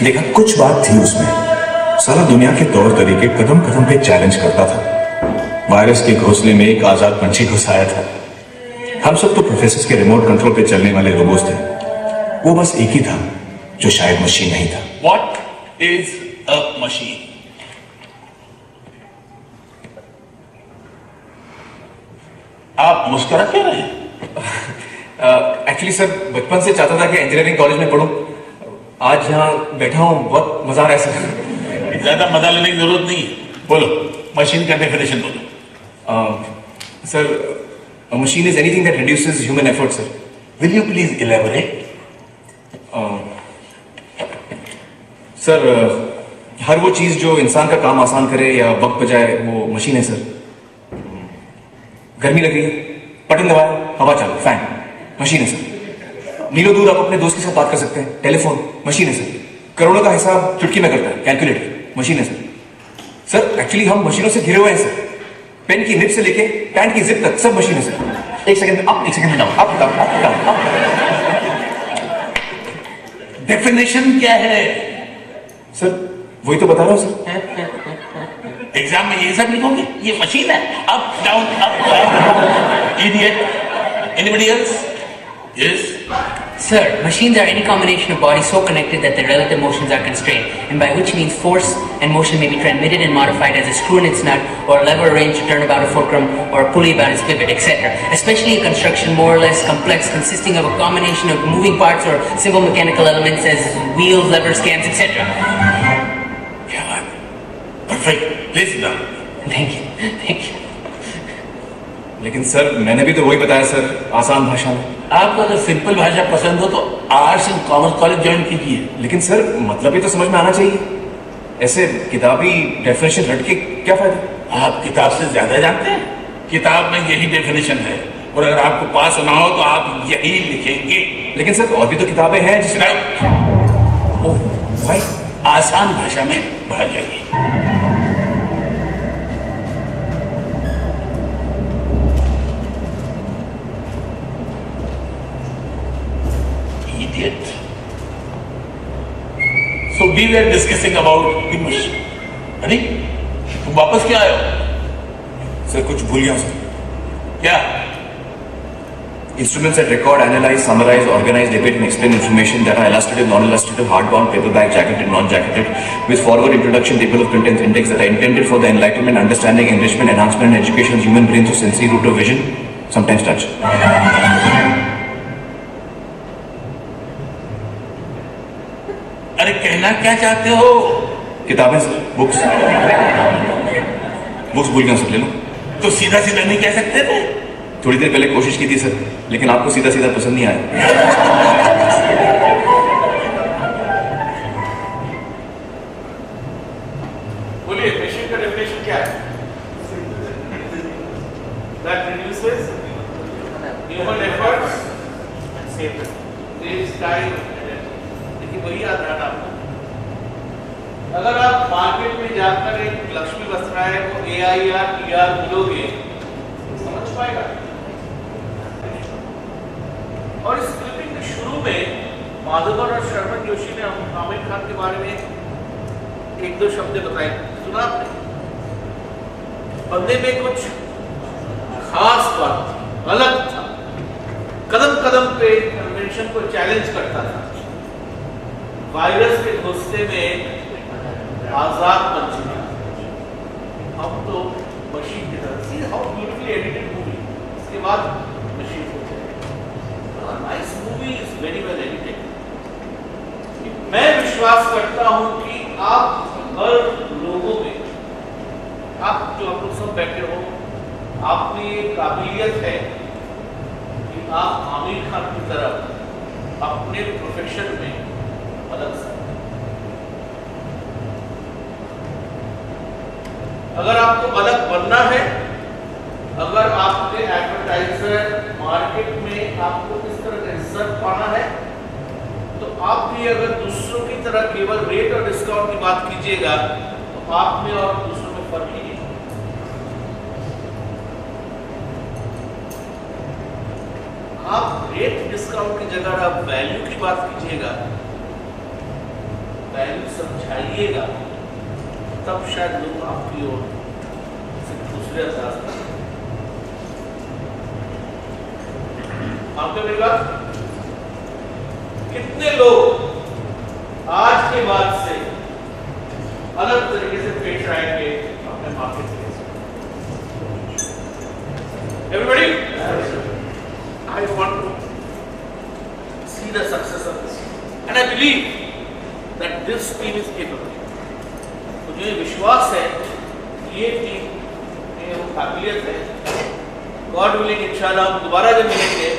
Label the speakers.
Speaker 1: देखा कुछ बात थी उसमें। सारा दुनिया के तौर तरीके कदम कदम पे चैलेंज करता था। वायरस के घोंसले में एक आजाद पंछी घुस आया था। हम सब तो प्रोफेसर के रिमोट कंट्रोल पे चलने वाले रोबोट्स थे। वो बस एक ही था जो शायद मशीन नहीं था।
Speaker 2: What is a machine? आप मुस्कुरा क्यों रहे हैं?
Speaker 3: एक्चुअली सर बचपन से चाहता था कि इंजीनियरिंग कॉलेज में पढूं। आज यहाँ बैठा हूँ, बहुत मजा आ रहा है सर।
Speaker 2: ज्यादा मजा लेने की जरूरत नहीं है। बोलो, मशीन का डेफिनेशन बोलो।
Speaker 3: Sir, a machine is anything that reduces human effort, sir.
Speaker 2: Will you please elaborate?
Speaker 3: Sir, हर वो चीज जो इंसान का काम आसान करे या वक्त बचाए वो मशीन है सर। गर्मी लग रही है, बटन दबाए, हवा चालू, फैन, मशीन है सर। मीलों दूर आप अपने दोस्त के साथ बात कर सकते हैं, टेलीफोन, मशीन है सर। करोड़ों का हिसाब चुटकी में करता है, कैलकुलेटर, मशीन है सर। सर एक्चुअली हम मशीनों से घिरे हुए हैं सर। पेन की निब से लेके पैंट की जिप तक सब मशीन है सर। एक सेकंड में अप, एक सेकंड में down, up down, up down, up.
Speaker 2: Definition क्या है?
Speaker 3: सर वही तो बता रहा हूँ सर।
Speaker 2: एग्जाम में ये सब लिखोगे? ये मशीन है, up down up down. Idiot. Anybody else? Yes.
Speaker 4: Sir, machines are any combination of bodies so connected that their relative motions are constrained, and by which means force and motion may be transmitted and modified as a screw in its nut, or a lever arranged to turn about a fulcrum, or a pulley about its pivot, etc. Especially a construction more or less complex, consisting of a combination of moving parts or simple mechanical elements as wheels, levers, cams, etc.
Speaker 2: क्या बात है? Perfect. Please now.
Speaker 4: Thank you. Thank you.
Speaker 3: लेकिन sir मैंने भी तो वही बताया sir, आसान भाषा में।
Speaker 2: आपको अगर सिंपल भाषा पसंद हो तो arts and commerce college join कीजिए।
Speaker 3: लेकिन सर मतलब ही तो समझ में आना चाहिए। ऐसे किताबी डेफिनेशन रट के क्या फायदा?
Speaker 2: आप किताब से ज्यादा जानते हैं। किताब में यही डेफिनेशन है, और अगर आपको पास होना हो तो आप यही लिखेंगे।
Speaker 3: लेकिन सर और भी तो किताबें हैं जिसमें
Speaker 2: ओह भाई, आसान भाषा में बाहर जाइए। Idiot. So we were discussing about the machine. अरे तुम वापस क्या आए हो?
Speaker 3: सर कुछ भूल गया सर।
Speaker 2: क्या?
Speaker 3: Instruments that record, analyze, summarize, organize, debate and explain information that are illustrative, non-illustrative, hardbound, paperback, jacketed, non-jacketed, with forward introduction, table of contents, index that are intended for the enlightenment, understanding, enrichment, enhancement and education of the human brain through sensory route of vision, sometimes touch.
Speaker 2: अरे कहना क्या चाहते हो?
Speaker 3: किताबें sir, books भूल गया sir, ले लो।
Speaker 2: तो सीधा सीधा नहीं कह सकते थे?
Speaker 3: थोड़ी देर पहले कोशिश की थी सर, लेकिन आपको सीधा सीधा पसंद नहीं आया।
Speaker 2: बोलिए, मशीन का डेफिनेशन क्या है? That reduces human efforts and saves time and energy. देखिए वही याद रखना आपको। अगर आप मार्केट में जाकर एक लक्ष्मी वस्त्रालय को AIR TR मिलोगे, समझ पाएगा? और इस क्लिपिंग के शुरू में माधवन और शर्मन जोशी ने आमिर खान के बारे में एक दो शब्द बताए, सुना आपने? बंदे में कुछ खास बात, अलग था, कदम कदम पे कन्वेंशन को चैलेंज करता था। वायरस के घुसने में आजाद पंछी था। हम तो मशीन की तरह, see how beautifully edited movie. इसके बाद मशीन को nice movie is very well edited. मैं विश्वास करता हूं कि आप हर लोगों में, आप जो आप लोग सब बैठे हो, आप में ये काबिलियत है कि आप आमिर खान की तरह अपने प्रोफेशन में अलग सकते। अगर आपको अलग बनना है, अगर आपके एडवर्टाइजर मार्केट में आपको इस तरह का इज्जत पाना है, तो आप भी अगर दूसरों की तरह केवल रेट और डिस्काउंट की बात कीजिएगा तो आप में और दूसरों में फर्क ही नहीं। आप रेट डिस्काउंट की जगह आप वैल्यू की बात कीजिएगा वैल्यू समझाइएगा, तब शायद लोग आपकी ओर से दूसरे अंदाज में आपके मेरी बात। कितने लोग आज के बाद से अलग तरीके से पेश आएंगे अपने market place. Everybody, I want to see the success of this, and I believe that this team is capable. मुझे विश्वास है कि ये टीम में वो काबिलियत है। God willing, इंशाल्लाह हम दोबारा जब मिलेंगे